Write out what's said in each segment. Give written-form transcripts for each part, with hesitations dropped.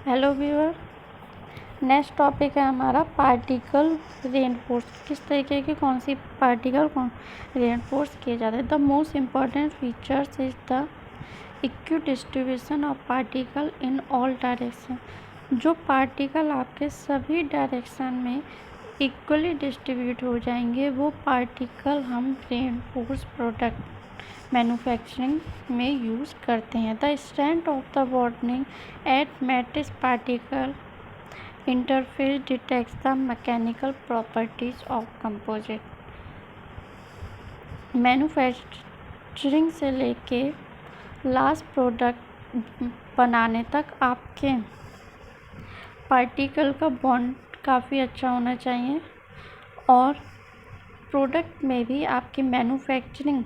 Hello viewer. Next topic है हमारा particle reinforce. किस तरीके के कौन सी पार्टिकल कौन रेनफोर्स किए जाते हैं। The most important features is the equi distribution of particle in all direction. जो पार्टिकल आपके सभी डायरेक्शन में इक्वली डिस्ट्रीब्यूट हो जाएंगे वो पार्टिकल हम रेनफोर्स प्रोडक्ट मैन्युफैक्चरिंग में यूज़ करते हैं। The strength of the warning at matrix particle interface detects the mechanical properties of composite. Manufacturing से लेके लास्ट प्रोडक्ट बनाने तक आपके पार्टिकल का बॉन्ड काफ़ी अच्छा होना चाहिए और प्रोडक्ट में भी आपकी मैन्युफैक्चरिंग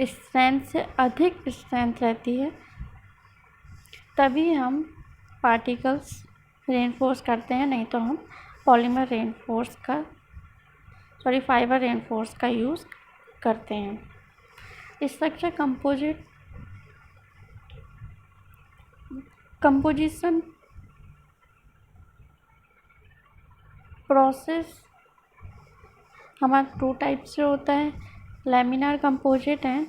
स्ट्रेंथ से अधिक स्ट्रेंथ रहती है, तभी हम पार्टिकल्स रेनफोर्स करते हैं। नहीं तो हम पॉलीमर रेनफोर्स का फाइबर रेनफोर्स का यूज़ करते हैं। स्ट्रक्चर कंपोजिशन प्रोसेस हमारा 2 टाइप से होता है, laminar composite and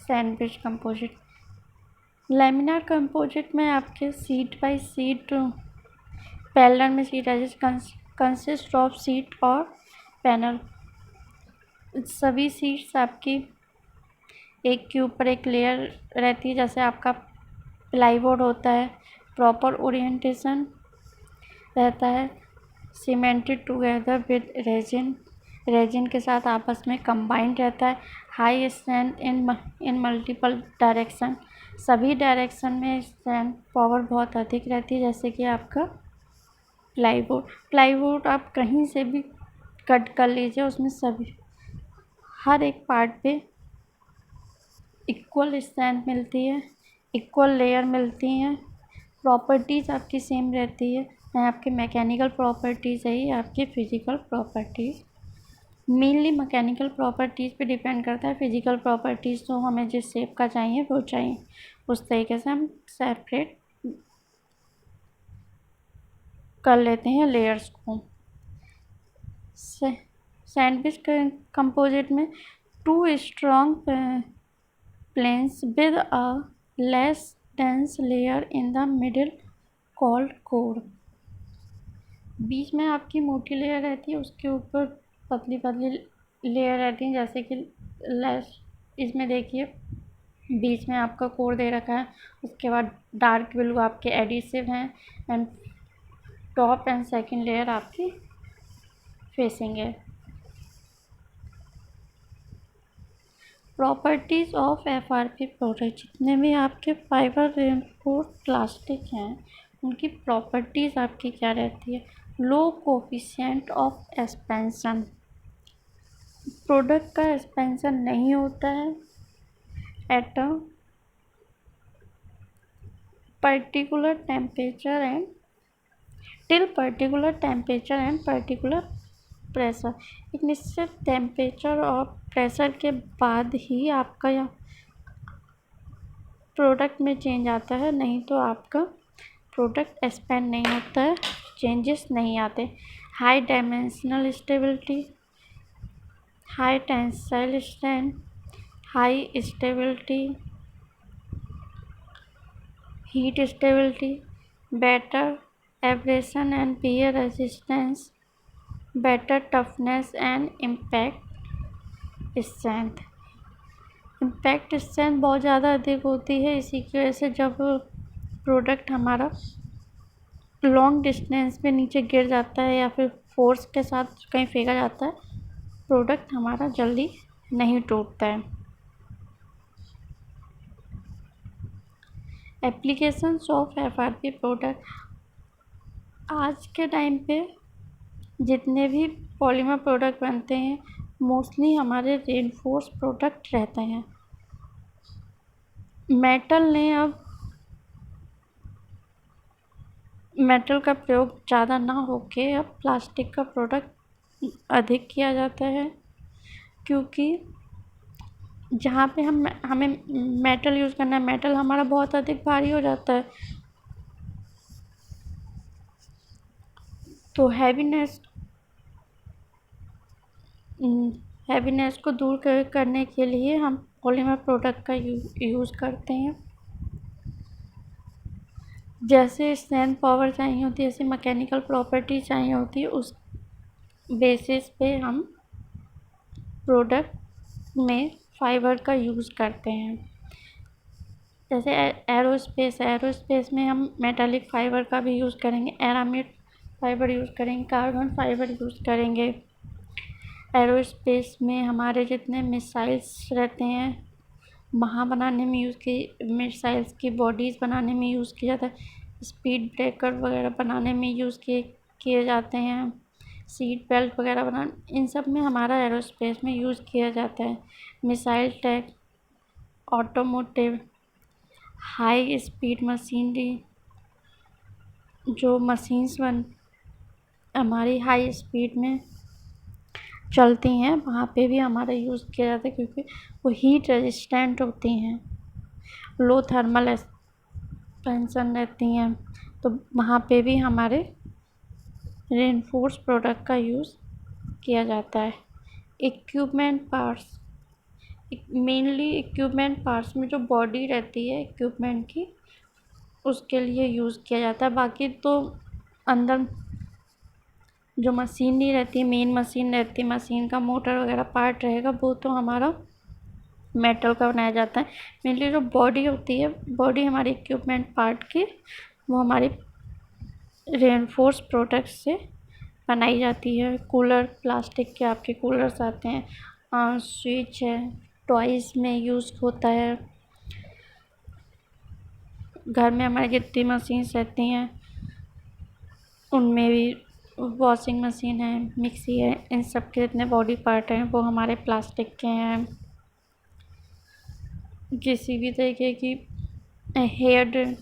sandwich composite. Laminar composite में आपके सीट बाय सीट पैरेलल में सीट कंसिस्ट ऑफ सीट और पैनल। सभी सीट्स आपकी एक के ऊपर एक लेयर रहती है, जैसे आपका प्लाईवुड होता है। प्रॉपर ओरिएंटेशन रहता है, सीमेंटेड टुगेदर विद रेजिन के साथ आपस में कंबाइंड रहता है। High strength in multiple direction, सभी डायरेक्शन में स्ट्रेंथ पावर बहुत अधिक रहती है। जैसे कि आपका प्लाईवुड आप कहीं से भी कट कर लीजिए, उसमें सभी हर एक पार्ट पे इक्वल स्ट्रेंथ मिलती है, इक्वल लेयर मिलती हैं, प्रॉपर्टीज़ आपकी सेम रहती है। ना आपकी मैकेनिकल प्रॉपर्टीज़ है, ये आपकी physical properties. Mainly mechanical properties पे डिपेंड करता है। फ़िज़िकल प्रॉपर्टीज़ तो हमें जिस शेप का चाहिए वो चाहिए, उस तरीके से हम सेपरेट कर लेते हैं लेयर्स को। सैंडविच कंपोजिट में 2 strong planes with a less dense layer in the middle called core. बीच में आपकी मोटी लेयर रहती है, उसके ऊपर पतली पतली लेयर रहती है। जैसे कि इसमें देखिए बीच में आपका कोर दे रखा है, उसके बाद डार्क ब्लू आपके एडिसिव हैं and top and second layer आपकी फेसिंग है। प्रॉपर्टीज़ ऑफ एफआरपी प्रोडक्ट, जितने भी आपके फाइबर रेनफोर्स प्लास्टिक हैं उनकी प्रॉपर्टीज़ आपकी क्या रहती है। लो कोफिशिएंट ऑफ एक्सपेंशन, प्रोडक्ट का एक्सपेंशन नहीं होता है at a particular temperature and till particular temperature and particular pressure. एक निश्चित टेम्परेचर और प्रेशर के बाद ही आपका यह प्रोडक्ट में चेंज आता है, नहीं तो आपका प्रोडक्ट एक्सपेंड नहीं होता है, चेंजेस नहीं आते। High dimensional stability, high tensile strength, high stability, heat stability, better abrasion and wear resistance, better toughness and impact strength. Impact strength बहुत ज़्यादा अधिक होती है, इसी की वजह से जब प्रोडक्ट हमारा लॉन्ग डिस्टेंस पे नीचे गिर जाता है या फिर फोर्स के साथ कहीं फेंका जाता है, प्रोडक्ट हमारा जल्दी नहीं टूटता है। एप्लीकेशंस ऑफ एफआरपी प्रोडक्ट, आज के टाइम पे जितने भी पॉलीमर प्रोडक्ट बनते हैं मोस्टली हमारे रेनफोर्स प्रोडक्ट रहते हैं। मेटल का प्रयोग ज़्यादा ना होके अब प्लास्टिक का प्रोडक्ट अधिक किया जाता है, क्योंकि जहाँ पे हमें मेटल यूज़ करना है, मेटल हमारा बहुत अधिक भारी हो जाता है, तो हैवीनेस को दूर करने के लिए हम पॉलीमर प्रोडक्ट का यूज़ करते हैं। जैसे स्ट्रेंथ पावर चाहिए होती है, जैसे मैकेनिकल प्रॉपर्टी चाहिए होती है, उस बेसिस पे हम प्रोडक्ट में फाइबर का यूज़ करते हैं। जैसे एरोस्पेस में हम मेटालिक फाइबर का भी यूज़ करेंगे, एरामिड फाइबर यूज़ करेंगे, कार्बन फाइबर यूज़ करेंगे। एरोस्पेस में हमारे जितने मिसाइल्स रहते हैं वहाँ बनाने में मिसाइल्स की बॉडीज़ बनाने में यूज़ किया जाता है, स्पीड ब्रेकर वगैरह बनाने में यूज़ किए जाते हैं, सीट बेल्ट वगैरह इन सब में हमारा एरोस्पेस में यूज़ किया जाता है। Missile tech, automotive, high speed machinery, जो मशीन्स हमारी हाई स्पीड में चलती हैं वहाँ पे भी हमारा यूज़ किया जाता है, क्योंकि वो हीट रेजिस्टेंट होती हैं, लो थर्मल एक्सपेंशन रहती हैं, तो वहाँ पे भी हमारे रेनफोर्स प्रोडक्ट का यूज़ किया जाता है। Equipment parts, mainly equipment parts में जो बॉडी रहती है इक्विपमेंट की, उसके लिए यूज़ किया जाता है। बाकी तो अंदर जो मशीनरी रहती है, मेन मशीन रहती है, मशीन का मोटर वगैरह पार्ट रहेगा, वो तो हमारा मेटल का बनाया जाता है। मेनली जो बॉडी होती है, बॉडी हमारी इक्विपमेंट पार्ट की, वो हमारी रेनफोर्स प्रोडक्ट्स से बनाई जाती है। कूलर, प्लास्टिक के आपके कूलर्स आते हैं, स्विच है, टॉयज़ में यूज़ होता है। घर में हमारी जितनी मशीन्स रहती हैं उनमें भी, वॉशिंग मशीन है, मिक्सी है, इन सब के जितने बॉडी पार्ट हैं वो हमारे प्लास्टिक के हैं। किसी भी तरीके की हेयर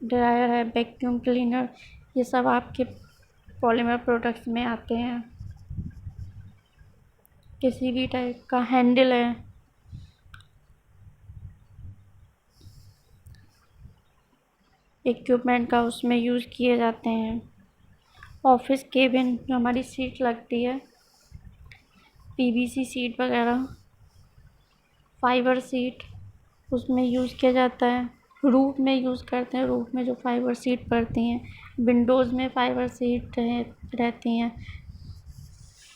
ड्रायर है, वैक्यूम क्लीनर, ये सब आपके पॉलीमर प्रोडक्ट्स में आते हैं। किसी भी टाइप का हैंडल है, इक्विपमेंट का, उसमें यूज़ किए जाते हैं। ऑफिस केबिन जो हमारी सीट लगती है, पीवीसी सीट वगैरह, फाइबर सीट, उसमें यूज़ किया जाता है। रूफ में यूज़ करते हैं, रूफ में जो फाइबर सीट पड़ती हैं। विंडोज़ में फाइबर सीट रहती हैं।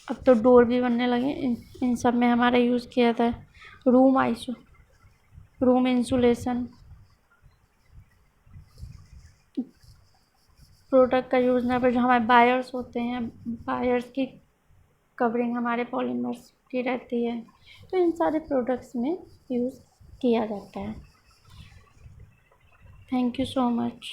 अब तो डोर भी बनने लगे, इन सब में हमारा यूज़ किया जाता है। रूम इंसुलेशन प्रोडक्ट का यूज़ ना, पर जो हमारे बायर्स होते हैं, बायर्स की कवरिंग हमारे पॉलीमर्स की रहती है, तो इन सारे प्रोडक्ट्स में यूज़ किया जाता है। Thank you so much.